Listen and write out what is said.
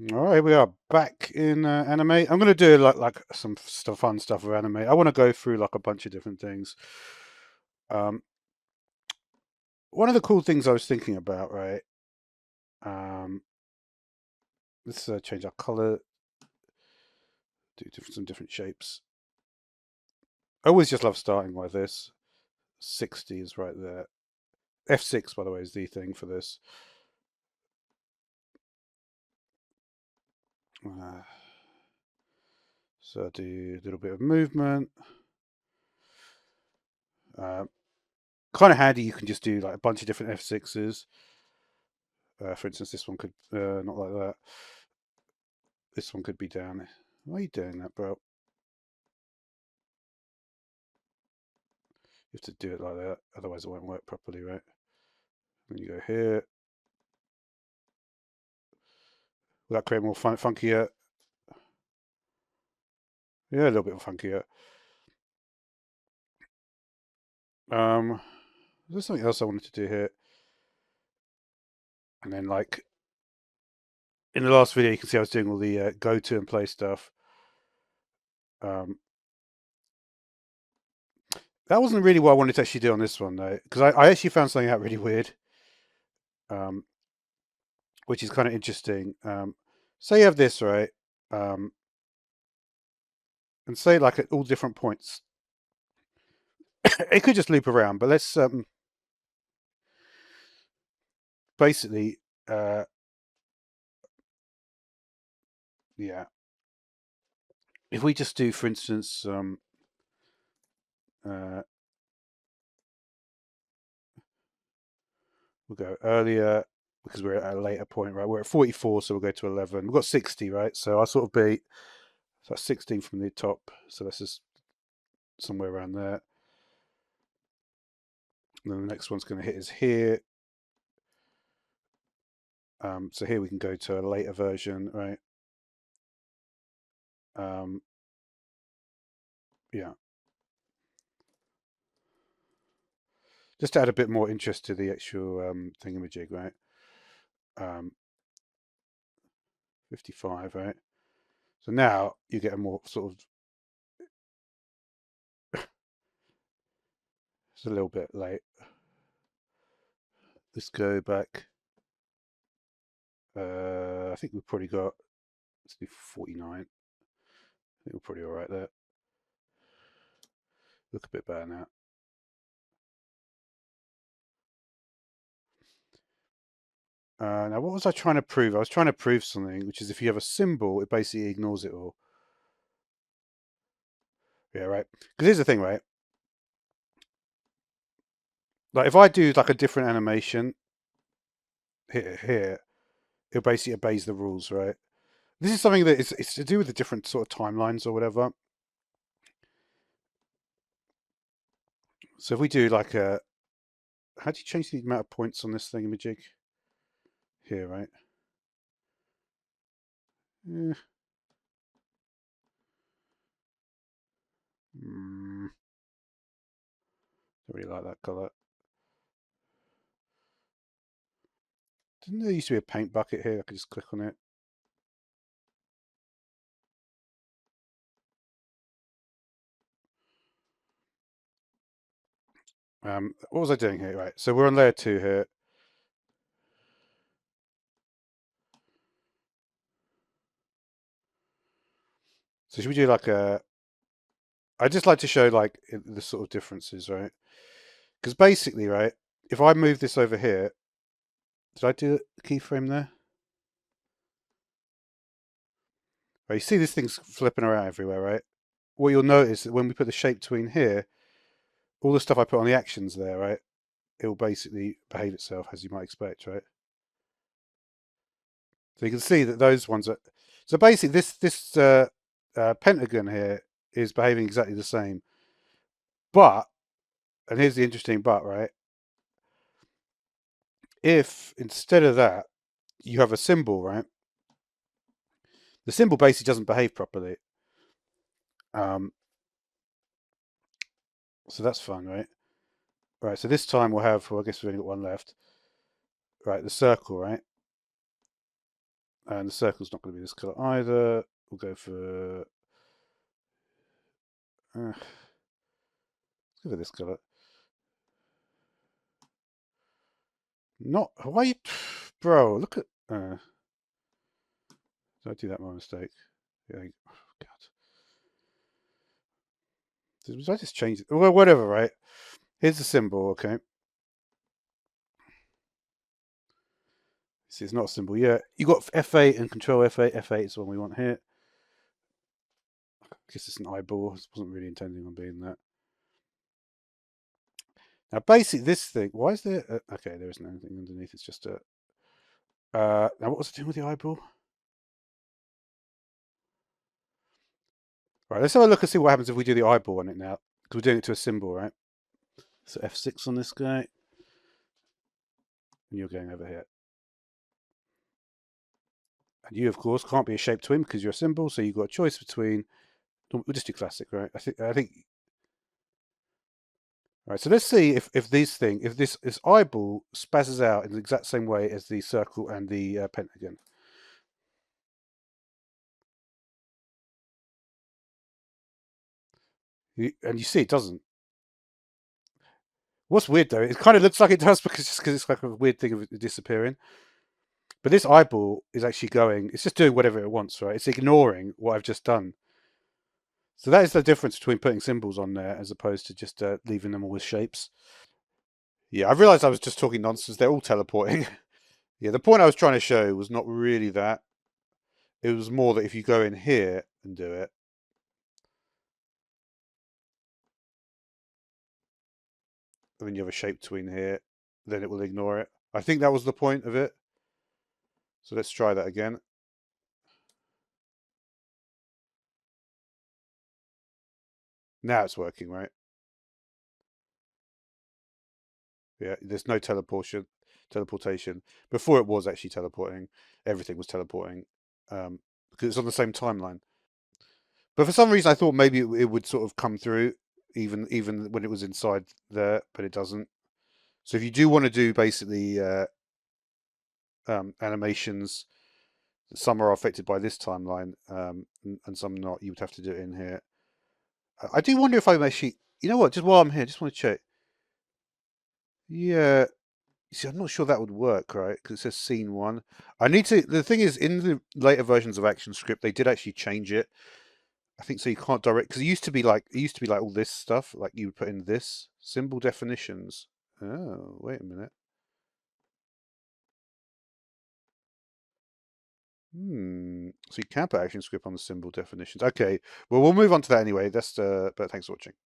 All right, here we are back in Animate. I'm going to do like some fun stuff with Animate. I want to go through like a bunch of different things. Um, one of the cool things I was thinking about, right? Um, let's change our color, do some different shapes. I always just love starting like this. 60 is right there. F6, by the way, is the thing for this. So do a little bit of movement. Kind of handy. You can just do like a bunch of different F6s. For instance, this one could not like that. This one could be down. Why are you doing that, bro? You have to do it like that, otherwise it won't work properly, right? Then you go here. Will that create more funkier? Yeah, a little bit funkier. There's something else I wanted to do here. And then, like, in the last video, you can see I was doing all the go to and play stuff. Um, that wasn't really what I wanted to actually do on this one, though, because I actually found something out really weird, which is kind of interesting. Say you have this, right? And say, like, at all different points, it could just loop around, but let's basically, yeah. If we just do, for instance, we'll go earlier because we're at a later point, right? We're at 44, so we'll go to 11. We've got 60, right? So I'll sort of be, so that's 16 from the top. So that's just somewhere around there. And then the next one's going to hit us here. So here we can go to a later version, right? Yeah. Just to add a bit more interest to the actual thingamajig, right? 55, right? So now you get a more sort of, it's a little bit late. Let's go back. I think we've probably got, let's do 49. I think we're pretty all right there. Look a bit better now. Now, what was I trying to prove? I was trying to prove something, which is if you have a symbol, it basically ignores it all. Yeah, right. Because here's the thing, right? Like if I do like a different animation here, it basically obeys the rules, right? This is something that it's to do with the different sort of timelines or whatever. So if we do like a, how do you change the amount of points on this thingamajig? Here, right? Eh. Don't really like that color. Didn't there used to be a paint bucket here? I could just click on it. What was I doing here? Right, so we're on layer 2 here. So should we do like a? I just like to show like the sort of differences, right? Because basically, right, if I move this over here, did I do a keyframe there? Right, you see this thing's flipping around everywhere, right? What you'll notice that when we put the shape tween here, all the stuff I put on the actions there, right, it will basically behave itself as you might expect, right? So you can see that those ones are. So basically, this pentagon here is behaving exactly the same, but, and here's the interesting but, right? If instead of that you have a symbol, right? The symbol basically doesn't behave properly. Um, so that's fun, right? Right. So this time we'll have. Well, I guess we've only got one left. Right. The circle, right? And the circle's not going to be this color either. We'll go for let's go for this color. Not why you, bro? Look at. Did I do that by mistake? Yeah. Oh, God. Did I just change it? Well, whatever, right? Here's the symbol, okay? See, it's not a symbol yet. You got F8 and Control F8. F8 is the one we want here. I guess it's an eyeball. I wasn't really intending on being that. Now, basically, this thing. Why is there? Okay, there isn't anything underneath. It's just a. Now, what was I doing with the eyeball? Right, let's have a look and see what happens if we do the eyeball on it now. Because we're doing it to a symbol, right? So F6 on this guy. And you're going over here. And you, of course, can't be a shape twin because you're a symbol. So you've got a choice between. We'll just do classic, right? I think. All right. So let's see if this eyeball spazzes out in the exact same way as the circle and the pentagon. And you see it doesn't. What's weird though, it kind of looks like it does because it's like a weird thing of it disappearing. But this eyeball is actually going. It's just doing whatever it wants, right? It's ignoring what I've just done. So that is the difference between putting symbols on there as opposed to just leaving them all as shapes. Yeah, I realized I was just talking nonsense. They're all teleporting. Yeah, the point I was trying to show was not really that. It was more that if you go in here and do it, and then you have a shape between here, then it will ignore it. I think that was the point of it. So let's try that again. Now it's working, right? Yeah, there's no teleportation. Before it was actually teleporting. Everything was teleporting because it's on the same timeline. But for some reason, I thought maybe it would sort of come through even when it was inside there, but it doesn't. So if you do want to do basically animations, some are affected by this timeline and some not. You would have to do it in here. I do wonder if I'm actually. You know what? Just while I'm here, just want to check. Yeah. You see, I'm not sure that would work, right? Because it says scene one. I need to. The thing is, in the later versions of ActionScript, they did actually change it. I think so. You can't direct because it used to be like all this stuff. Like you would put in this symbol definitions. Oh, wait a minute. So you can put ActionScript on the symbol definitions. Okay. Well, we'll move on to that anyway. But thanks for watching.